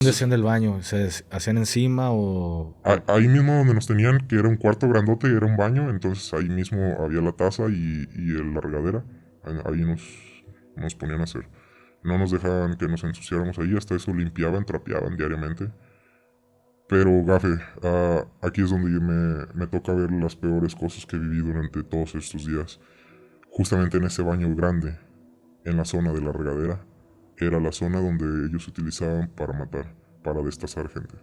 ¿Dónde hacían del baño? ¿Se hacían encima o...? Ahí mismo donde nos tenían, que era un cuarto grandote, era un baño, entonces ahí mismo había la taza y la regadera. Ahí nos ponían a hacer. No nos dejaban que nos ensuciáramos ahí, hasta eso limpiaban, trapeaban diariamente. Pero, Gafe, aquí es donde me toca ver las peores cosas que viví durante todos estos días. Justamente en ese baño grande, en la zona de la regadera, era la zona donde ellos utilizaban para matar, para destazar gente.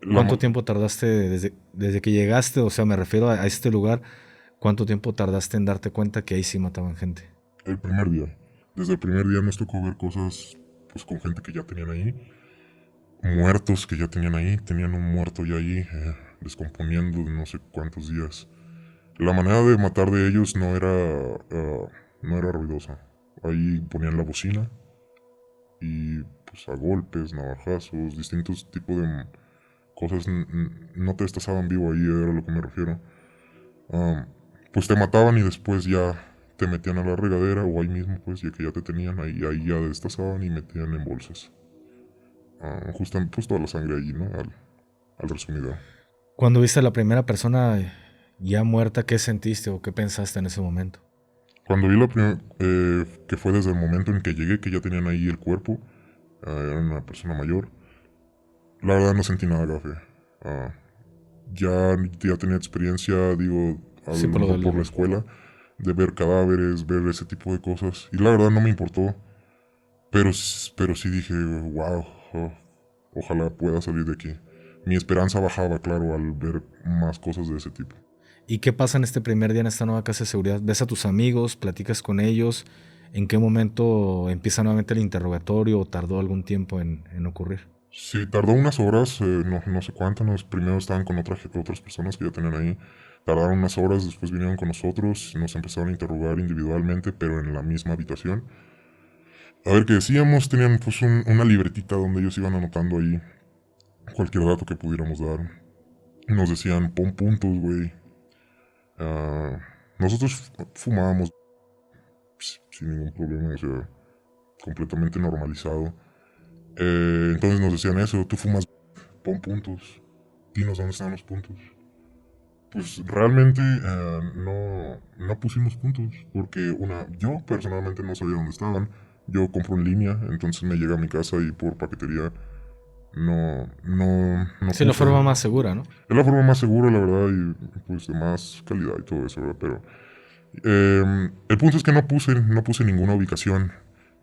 La ¿Cuánto ma- tiempo tardaste desde que llegaste? O sea, me refiero a este lugar. ¿Cuánto tiempo tardaste en darte cuenta que ahí sí mataban gente? el primer día. Desde el primer día nos tocó ver cosas pues con gente que ya tenían ahí, muertos que ya tenían ahí, tenían un muerto ya ahí, descomponiendo de no sé cuántos días. La manera de matar de ellos no era ruidosa. Ahí ponían la bocina y pues a golpes, navajazos, distintos tipos de cosas. No te destazaban vivo ahí, era a lo que me refiero. Ah, pues te mataban y después ya te metían a la regadera o ahí mismo, pues ya que ya te tenían ahí ya destazaban y metían en bolsas. Justamente pues toda la sangre ahí, ¿no? Al resumido. Cuando viste a la primera persona ya muerta, ¿qué sentiste o qué pensaste en ese momento? Cuando vi la primera, que fue desde el momento en que llegué, que ya tenían ahí el cuerpo, era una persona mayor, la verdad no sentí nada gafe. Ah, ya tenía experiencia, digo, a Sí, lo por lo mejor por la del... escuela, de ver cadáveres, ver ese tipo de cosas. Y la verdad no me importó. Pero sí dije, wow, ojalá pueda salir de aquí. Mi esperanza bajaba, claro, al ver más cosas de ese tipo. ¿Y qué pasa en este primer día en esta nueva casa de seguridad? ¿Ves a tus amigos? ¿Platicas con ellos? ¿En qué momento empieza nuevamente el interrogatorio o tardó algún tiempo en ocurrir? Sí, tardó unas horas, no sé cuántas. Primero estaban con otras personas que ya tenían ahí. Tardaron unas horas, después vinieron con nosotros, nos empezaron a interrogar individualmente, pero en la misma habitación. A ver qué decíamos, tenían pues una libretita donde ellos iban anotando ahí cualquier dato que pudiéramos dar. Nos decían, pon puntos, güey. Ah, nosotros fumábamos sin ningún problema, o sea, completamente normalizado. Entonces nos decían eso, tú fumas, pon puntos, dinos dónde están los puntos. Pues realmente no pusimos puntos, porque yo personalmente no sabía dónde estaban. Yo compro en línea, entonces me llega a mi casa y por paquetería no Sí, la puse. forma más segura, ¿no? Es la forma más segura, la verdad, y pues de más calidad y todo eso, ¿verdad? Pero el punto es que no puse ninguna ubicación.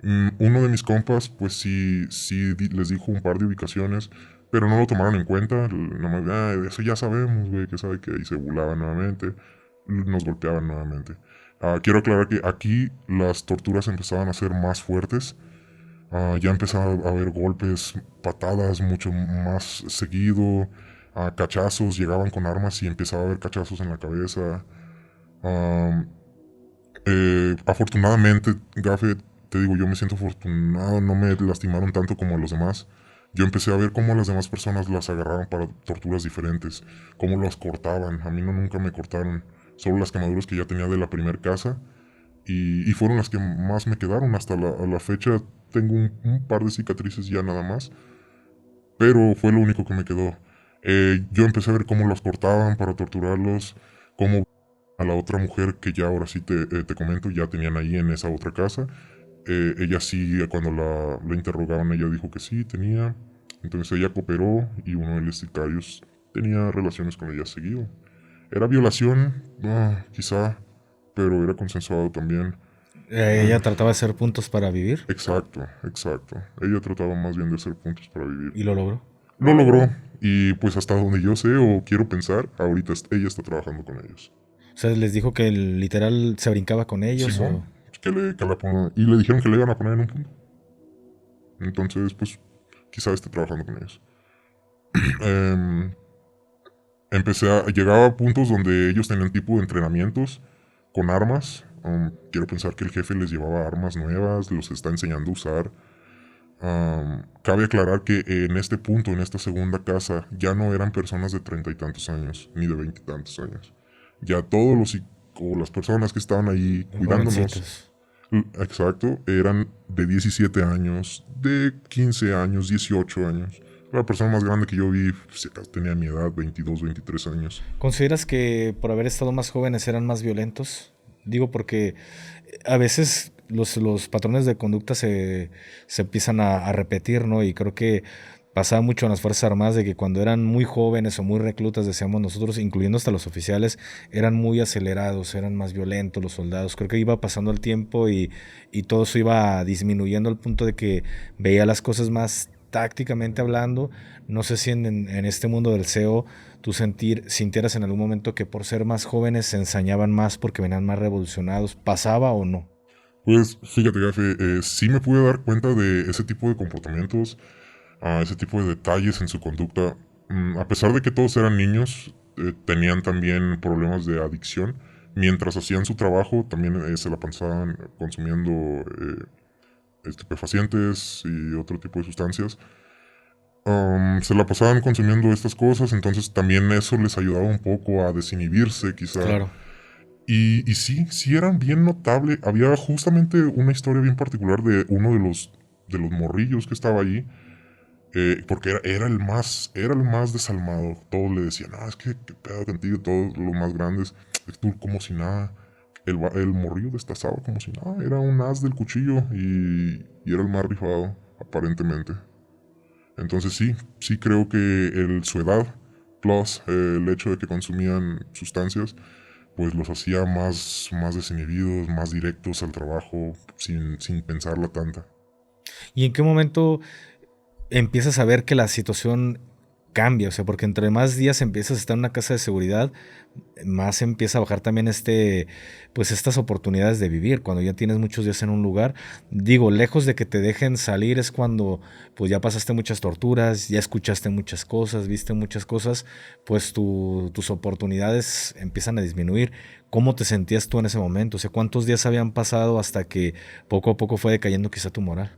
Uno de mis compas, pues les dijo un par de ubicaciones, pero no lo tomaron en cuenta. Nomás, eso ya sabemos, güey, que sabe que ahí se burlaban nuevamente, nos golpeaban nuevamente. Quiero aclarar que aquí las torturas empezaban a ser más fuertes. Ya empezaba a haber golpes, patadas mucho más seguido, cachazos, llegaban con armas y empezaba a haber cachazos en la cabeza. Ah, Afortunadamente, Gafe, te digo, yo me siento afortunado, no me lastimaron tanto como a los demás. Yo empecé a ver cómo las demás personas las agarraban para torturas diferentes, cómo las cortaban. A mí nunca me cortaron, solo las quemaduras que ya tenía de la primera casa y fueron las que más me quedaron. Hasta a la fecha tengo un par de cicatrices ya nada más, pero fue lo único que me quedó. Yo empecé a ver cómo los cortaban para torturarlos, cómo a la otra mujer que ya ahora sí te comento, ya tenían ahí en esa otra casa. Ella sí, cuando la interrogaban, ella dijo que sí, tenía. Entonces ella cooperó y uno de los sicarios tenía relaciones con ella seguido. Era violación, quizá, pero era consensuado también. Ella trataba de hacer puntos para vivir Exacto, exacto. Ella trataba más bien de hacer puntos para vivir. y lo logró. Lo logró y pues hasta donde yo sé o quiero pensar, ahorita ella está trabajando con ellos. O sea, les dijo que literal se brincaba con ellos Simón, o... y le dijeron que le iban a poner en un punto. Entonces, pues, quizá esté trabajando con ellos. Em, llegaba a puntos donde ellos tenían tipo de entrenamientos con armas. Quiero pensar que el jefe les llevaba armas nuevas, los está enseñando a usar. Cabe aclarar que en este punto, en esta segunda casa, ya no eran personas de 30 y tantos años, ni de 20 y tantos años. Ya todos las personas que estaban ahí cuidándonos, Jovencitos. Exacto, eran de 17 años, de 15 años, 18 años. La persona más grande que yo vi, si acaso tenía mi edad, 22, 23 años. ¿Consideras que por haber estado más jóvenes eran más violentos? Digo porque a veces los patrones de conducta se empiezan a repetir, ¿no? Y creo que pasaba mucho en las Fuerzas Armadas de que cuando eran muy jóvenes o muy reclutas, decíamos nosotros, incluyendo hasta los oficiales, eran muy acelerados, eran más violentos los soldados. Creo que iba pasando el tiempo y todo eso iba disminuyendo al punto de que veía las cosas más tácticamente hablando. No sé si en este mundo del SEO tú sintieras en algún momento que por ser más jóvenes se ensañaban más porque venían más revolucionados. ¿Pasaba o no? Pues fíjate, Gafe, sí me pude dar cuenta de ese tipo de comportamientos, ese tipo de detalles en su conducta. A pesar de que todos eran niños, tenían también problemas de adicción. Mientras hacían su trabajo, también se la pasaban consumiendo estupefacientes y otro tipo de sustancias. Se la pasaban consumiendo estas cosas, entonces también eso les ayudaba un poco a desinhibirse, quizá. Claro. Y sí, sí eran bien notable. Había justamente una historia bien particular de uno de los morrillos que estaba allí, porque era el más desalmado. Todos le decían, es que qué pedo contigo, todos los más grandes, tú como si nada. El morrillo destazaba como si nada, era un as del cuchillo y era el más rifado, aparentemente. Entonces sí, sí creo que su edad, plus el hecho de que consumían sustancias, pues los hacía más desinhibidos, más directos al trabajo, sin pensarla tanta. ¿Y en qué momento empiezas a ver que la situación cambia? O sea, porque entre más días empiezas a estar en una casa de seguridad, más empieza a bajar también pues estas oportunidades de vivir. Cuando ya tienes muchos días en un lugar, digo, lejos de que te dejen salir es cuando pues ya pasaste muchas torturas, ya escuchaste muchas cosas, viste muchas cosas, pues tus oportunidades empiezan a disminuir. ¿Cómo te sentías tú en ese momento? O sea, ¿cuántos días habían pasado hasta que poco a poco fue decayendo quizá tu moral?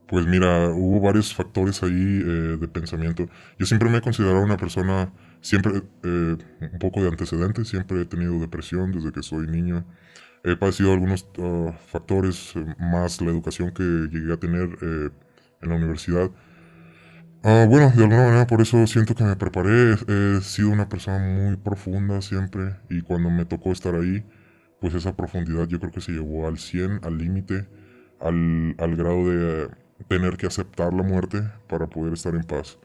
Pues mira, hubo varios factores ahí de pensamiento. Yo siempre me he considerado una persona, siempre un poco de antecedentes, siempre he tenido depresión desde que soy niño. He padecido algunos factores, más la educación que llegué a tener en la universidad. Bueno, de alguna manera por eso siento que me preparé. He sido una persona muy profunda siempre y cuando me tocó estar ahí, pues esa profundidad yo creo que se llevó al 100, al límite, al grado de tener que aceptar la muerte para poder estar en paz.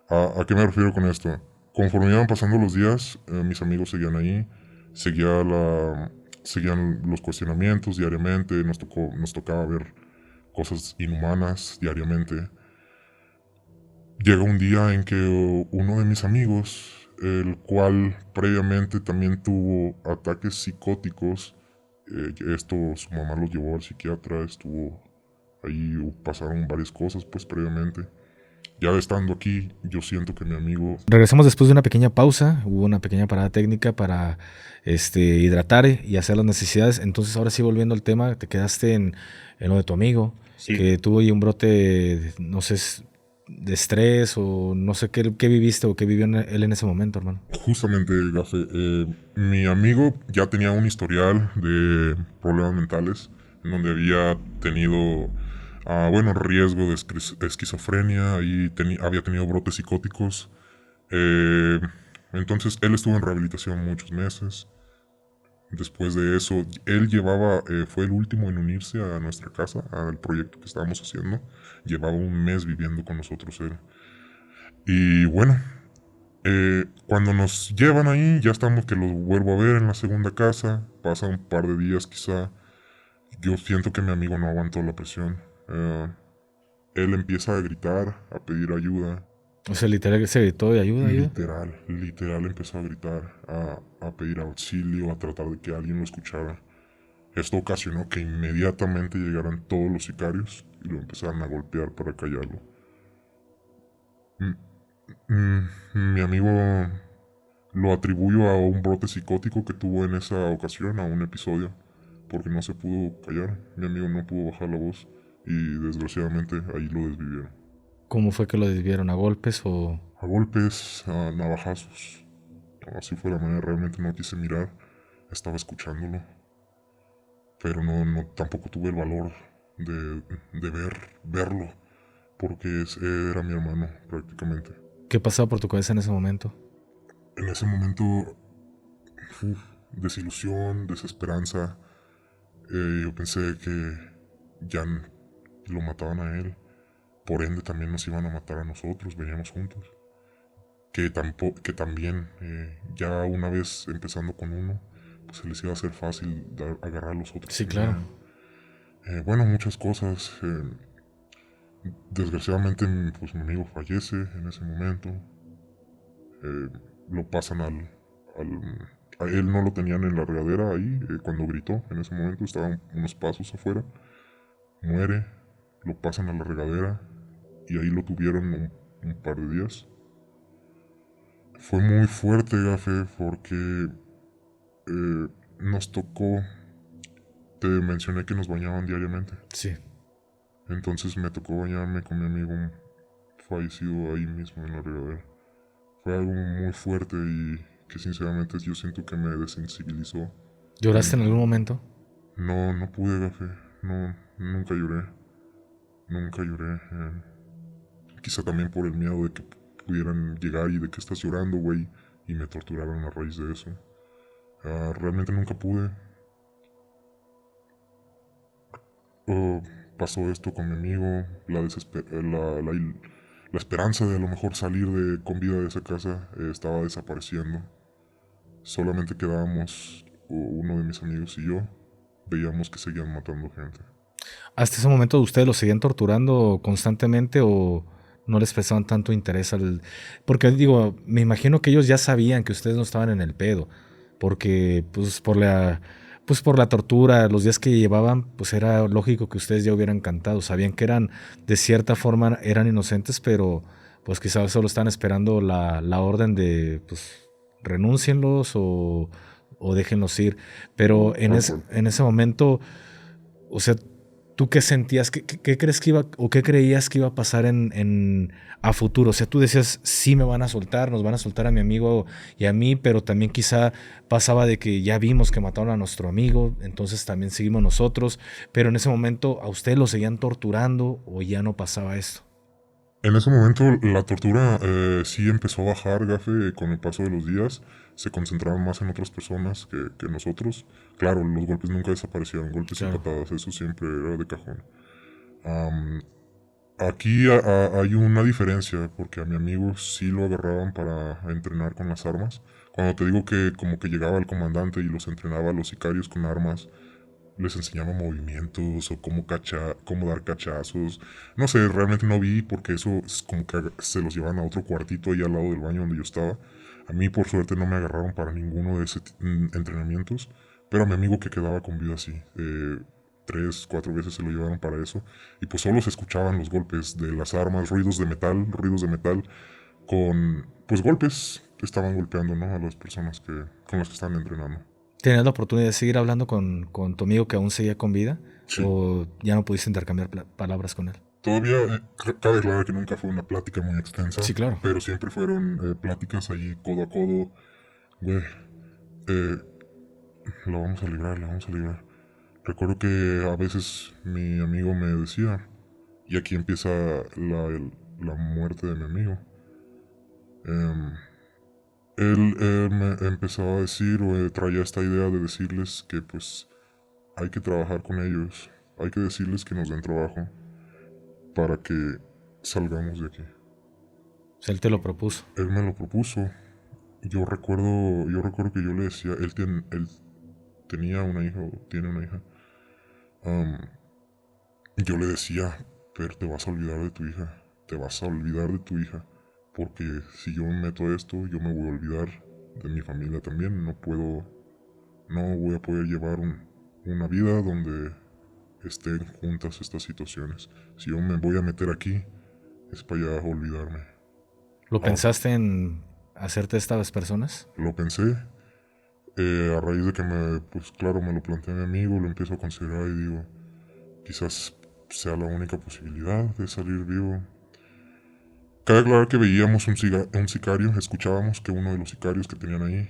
¿A qué me refiero con esto? Conforme iban pasando los días, mis amigos seguían ahí, seguía seguían los cuestionamientos diariamente, nos tocaba ver cosas inhumanas diariamente. Llega un día en que uno de mis amigos, el cual previamente también tuvo ataques psicóticos, esto su mamá lo llevó al psiquiatra, estuvo ahí, pasaron varias cosas pues previamente. Ya estando aquí, yo siento que mi amigo... Regresamos después de una pequeña pausa, hubo una pequeña parada técnica para hidratar y hacer las necesidades. Entonces ahora sí volviendo al tema, te quedaste en lo de tu amigo, Sí, que tuvo ahí un brote, no sé, de estrés o no sé qué viviste o qué vivió él en ese momento, hermano. justamente, Gafe, mi amigo ya tenía un historial de problemas mentales, en donde había tenido, bueno, riesgo de esquizofrenia y había tenido brotes psicóticos. Eh, entonces, él estuvo en rehabilitación muchos meses. Después de eso, fue el último en unirse a nuestra casa, al proyecto que estábamos haciendo. Llevaba un mes viviendo con nosotros él. Y bueno, cuando nos llevan ahí, ya estamos que los vuelvo a ver en la segunda casa. Pasa un par de días quizá. Yo siento que mi amigo no aguantó la presión. Él empieza a gritar, a pedir ayuda. O sea, literal se gritó de ayuda, ayuda. Literal empezó a gritar, a pedir auxilio, a tratar de que alguien lo escuchara. Esto ocasionó que inmediatamente llegaran todos los sicarios y lo empezaran a golpear para callarlo. Mm, Mi amigo lo atribuyo a un brote psicótico que tuvo en esa ocasión, a un episodio, porque no se pudo callar. Mi amigo no pudo bajar la voz y desgraciadamente ahí lo desvivieron. ¿Cómo fue que lo desviaron a golpes o...? A golpes, a navajazos. Así fue la manera, realmente no quise mirar, estaba escuchándolo. pero no tampoco tuve el valor de verlo, porque era mi hermano prácticamente. ¿Qué pasaba por tu cabeza en ese momento? En ese momento, desilusión, desesperanza. Yo pensé que ya lo mataban a él, por ende también nos iban a matar a nosotros, veníamos juntos. Que también, ya una vez empezando con uno, pues se les iba a hacer fácil agarrar a los otros Sí, también. claro. Bueno, muchas cosas. Desgraciadamente, pues mi amigo fallece en ese momento. Lo pasan a él no lo tenían en la regadera ahí, cuando gritó, en ese momento estaban unos pasos afuera. Muere, lo pasan a la regadera y ahí lo tuvieron un par de días. Fue muy fuerte, Gafe, porque nos tocó, te mencioné que nos bañaban diariamente. Sí. Entonces me tocó bañarme con mi amigo fallecido ahí mismo en la regadera. Fue algo muy fuerte y que sinceramente yo siento que me desensibilizó. ¿Lloraste en algún momento? No pude, Gafe. No, nunca lloré. Nunca lloré. Quizá también por el miedo de que pudieran llegar y de que estás llorando, güey, y me torturaron a raíz de eso. Realmente nunca pude. Pasó esto con mi amigo, la esperanza de a lo mejor salir con vida de esa casa estaba desapareciendo. Solamente quedábamos uno de mis amigos y yo. Veíamos que seguían matando gente. ¿Hasta ese momento ustedes los seguían torturando constantemente o no les prestaban tanto interés al...? Porque digo, me imagino que ellos ya sabían que ustedes no estaban en el pedo, porque pues por la tortura, los días que llevaban, pues era lógico que ustedes ya hubieran cantado. Sabían que eran, de cierta forma, eran inocentes, pero pues quizás solo están esperando la orden de, pues, renúncienlos o déjenlos ir. Pero en ese momento, o sea, ¿tú qué sentías? ¿Qué crees que iba o qué creías que iba a pasar a futuro? O sea, tú decías, sí me van a soltar, nos van a soltar a mi amigo y a mí, pero también quizá pasaba de que ya vimos que mataron a nuestro amigo, entonces también seguimos nosotros, pero en ese momento a ustedes lo seguían torturando o ya no pasaba esto. En ese momento la tortura sí empezó a bajar, Gafe, con el paso de los días. Se concentraban más en otras personas que nosotros. Claro, los golpes nunca desaparecieron, golpes y Claro. patadas, eso siempre era de cajón. Aquí hay una diferencia, porque a mi amigo sí lo agarraban para entrenar con las armas. Cuando te digo que como que llegaba el comandante y los entrenaba a los sicarios con armas, les enseñaba movimientos o cómo dar cachazos. No sé, realmente no vi porque eso es como que se los llevaban a otro cuartito ahí al lado del baño donde yo estaba. A mí por suerte no me agarraron para ninguno de esos entrenamientos, pero a mi amigo que quedaba con vida sí. 3, 4 veces se lo llevaron para eso. Y pues solo se escuchaban los golpes de las armas, ruidos de metal, con pues golpes que estaban golpeando, ¿no? A las personas con las que estaban entrenando. ¿Tenías la oportunidad de seguir hablando con tu amigo que aún seguía con vida? Sí. ¿O ya no pudiste intercambiar palabras con él? Todavía cabe aclarar que nunca fue una plática muy extensa, Sí, claro. pero siempre fueron pláticas ahí codo a codo. Güey, eh, lo vamos a librar, lo vamos a librar. Recuerdo que a veces mi amigo me decía, y aquí empieza la muerte de mi amigo. Em, él me empezaba a decir o traía esta idea de decirles que pues hay que trabajar con ellos, hay que decirles que nos den trabajo para que salgamos de aquí. O sea, él te lo propuso. Él me lo propuso. Yo recuerdo que yo le decía, él tenía una hija o tiene una hija. Yo le decía, pero te vas a olvidar de tu hija, te vas a olvidar de tu hija, porque si yo me meto a esto, yo me voy a olvidar de mi familia también. No voy a poder llevar una vida donde estén juntas estas situaciones. Si yo me voy a meter aquí, es para ya olvidarme. ¿Lo pensaste en hacerte estas personas? Lo pensé, a raíz de que pues claro, me lo planteé a mi amigo, lo empiezo a considerar y digo, quizás sea la única posibilidad de salir vivo. Cabe aclarar que veíamos un sicario, escuchábamos que uno de los sicarios que tenían ahí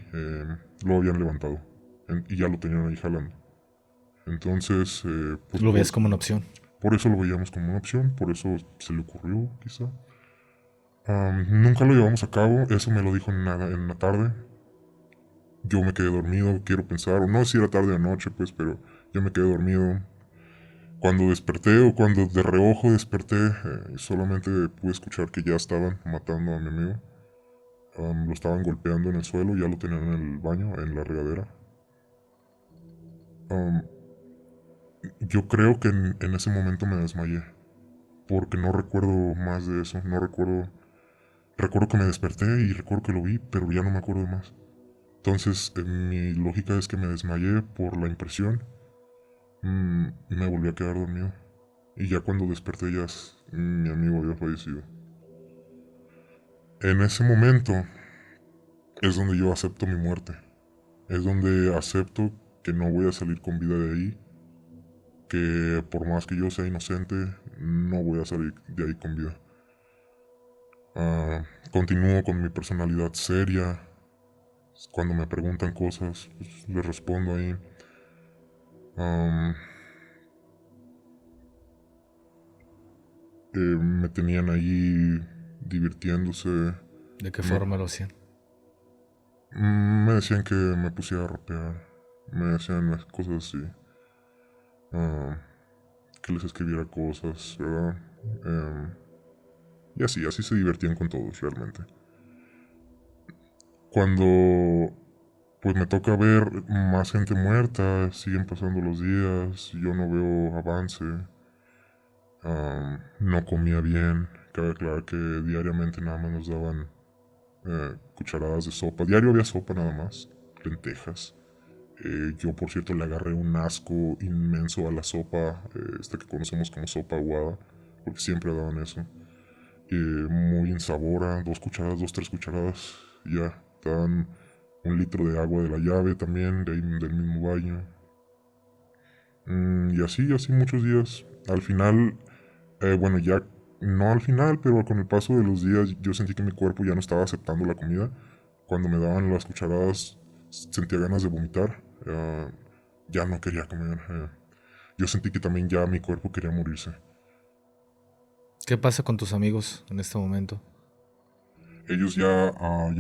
lo habían levantado y ya lo tenían ahí jalando. Entonces, pues Lo ves como una opción. por eso lo veíamos como una opción, por eso se le ocurrió, quizá. Nunca lo llevamos a cabo, eso me lo dijo en la tarde. Yo me quedé dormido, quiero pensar, o no sé si era tarde o noche, pues, pero yo me quedé dormido. Cuando desperté o cuando de reojo desperté, solamente pude escuchar que ya estaban matando a mi amigo. Lo estaban golpeando en el suelo, ya lo tenían en el baño, en la regadera. Am, yo creo que en ese momento me desmayé, porque no recuerdo más de eso, no recuerdo. Recuerdo que me desperté y recuerdo que lo vi, pero ya no me acuerdo más. Entonces, mi lógica es que me desmayé por la impresión. Me volví a quedar dormido. Y ya cuando desperté mi amigo había fallecido. En ese momento es donde yo acepto mi muerte. Es donde acepto que no voy a salir con vida de ahí. Que por más que yo sea inocente, no voy a salir de ahí con vida. Continúo con mi personalidad seria. Cuando me preguntan cosas, pues, les respondo ahí. Am, Me tenían ahí divirtiéndose. ¿De qué Me, forma lo hacían? me decían que me pusiera a rapear. Me decían las cosas así. ah, que les escribiera cosas, ¿verdad? Y así se divertían con todos realmente. Cuando pues me toca ver más gente muerta, siguen pasando los días, yo no veo avance, no comía bien, cabe aclarar que diariamente nada más nos daban cucharadas de sopa, diario había sopa nada más, lentejas. Yo por cierto le agarré un asco inmenso a la sopa, esta que conocemos como sopa aguada, porque siempre daban eso. Muy insabora, dos, tres cucharadas, ya, te dan 1 litro de agua de la llave también, de ahí, del mismo baño. Y así muchos días. Al final, bueno, ya no al final, pero con el paso de los días yo sentí que mi cuerpo ya no estaba aceptando la comida. Cuando me daban las cucharadas sentía ganas de vomitar. Ya no quería comer. Yo sentí que también ya mi cuerpo quería morirse. ¿Qué pasa con tus amigos en este momento? Ellos ya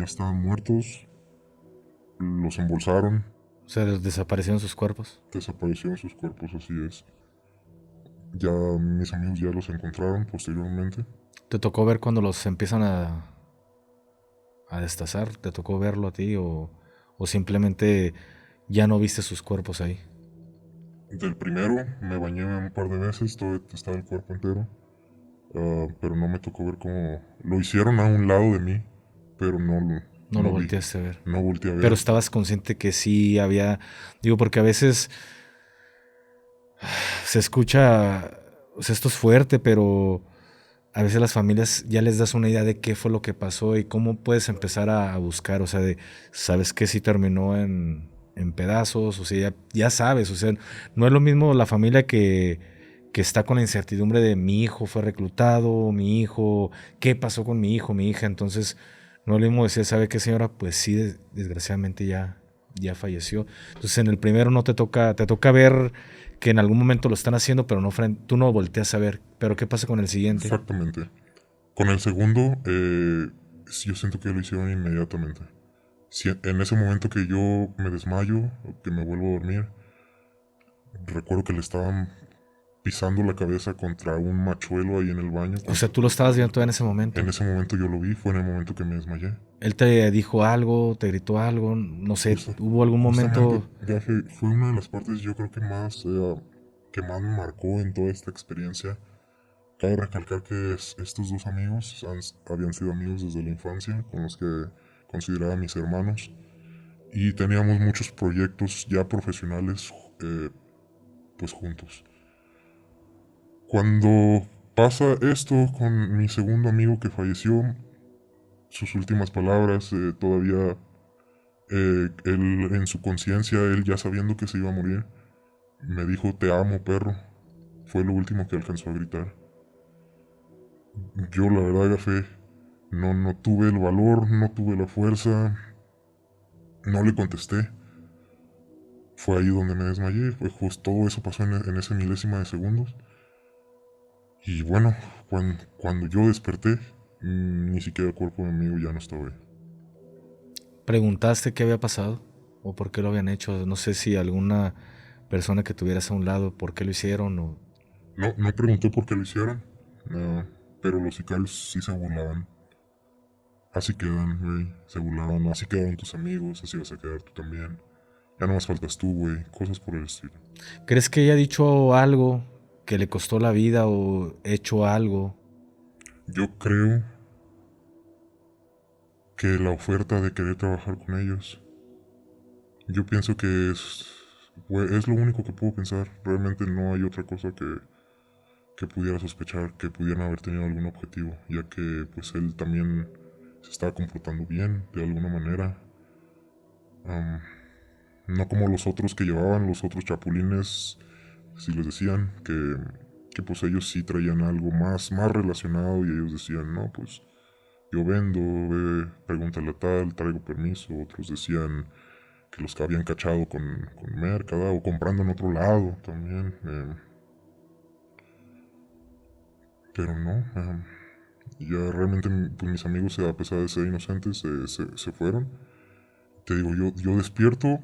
estaban muertos, los embolsaron, O sea, desaparecieron sus cuerpos. desaparecieron sus cuerpos, así es. Ya mis amigos ya los encontraron posteriormente. ¿Te tocó ver cuando los empiezan a destazar? ¿Te tocó verlo a ti o simplemente ya no viste sus cuerpos ahí? Del primero me bañé un par de veces, todo estaba el cuerpo entero. Pero no me tocó ver cómo lo hicieron a un lado de mí, pero No lo no vi, volteaste a ver. no volteé a Pero ver. estabas consciente que sí había... Digo, porque a veces se escucha... O sea, esto es fuerte, pero a veces las familias ya les das una idea de qué fue lo que pasó y cómo puedes empezar a buscar. O sea, sabes que sí terminó en pedazos, o sea, ya sabes. O sea, no es lo mismo la familia que está con la incertidumbre de mi hijo fue reclutado, mi hijo, qué pasó con mi hijo, mi hija. Entonces, no es lo mismo decir, ¿sabe qué, señora? Pues sí, desgraciadamente ya falleció. Entonces, en el primero no te toca ver que en algún momento lo están haciendo, pero no tú no volteas a ver. Pero ¿qué pasa con el siguiente? Exactamente. Con el segundo, sí, yo siento que lo hicieron inmediatamente. Si en ese momento que yo me desmayo, que me vuelvo a dormir, recuerdo que le estaban pisando la cabeza contra un machuelo ahí en el baño. O sea, tú lo estabas viendo todavía en ese momento. En ese momento yo lo vi, fue en el momento que me desmayé. Él te dijo algo, te gritó algo, no sé, hubo algún momento. Ya fue una de las partes yo creo que más me marcó en toda esta experiencia. Cabe recalcar que estos dos amigos habían sido amigos desde la infancia, con los que consideraba mis hermanos, y teníamos muchos proyectos ya profesionales pues juntos. Cuando pasa esto con mi segundo amigo que falleció, sus últimas palabras todavía él en su conciencia, él ya sabiendo que se iba a morir, me dijo te amo perro. Fue lo último que alcanzó a gritar. Yo la verdad, Gafé, no tuve el valor, no tuve la fuerza, no le contesté. fue ahí donde me desmayé. Pues todo eso pasó en esa milésima de segundos. Y bueno, cuando yo desperté, ni siquiera el cuerpo de mi amigo ya no estaba ahí. ¿Preguntaste qué había pasado? ¿O por qué lo habían hecho? No sé si alguna persona que tuvieras a un lado, por qué lo hicieron o... No pregunté por qué lo hicieron, no, pero los sicarios sí se burlaban. Así quedan, güey, se burlaban. Así quedaron tus amigos, así vas a quedar tú también. Ya no más faltas tú, güey, cosas por el estilo. ¿Crees que ella ha dicho algo que le costó la vida o hecho algo? Yo creo que la oferta de querer trabajar con ellos, yo pienso que es lo único que puedo pensar. Realmente no hay otra cosa que pudiera sospechar que pudieran haber tenido algún objetivo, ya que pues él también se estaba comportando bien de alguna manera. Am, no como los otros que llevaban, los otros chapulines, si les decían que pues ellos sí traían algo más relacionado y ellos decían, no, pues yo vendo, ve, pregúntale a tal, traigo permiso. Otros decían que los que habían cachado con mercada o comprando en otro lado también. Pero no, ya realmente pues mis amigos, a pesar de ser inocentes, se fueron. Te digo, yo despierto,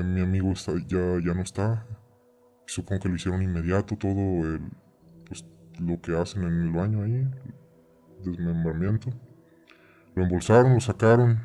mi amigo ya no está. Supongo que lo hicieron inmediato, pues, lo que hacen en el baño ahí, desmembramiento. Lo embolsaron, lo sacaron,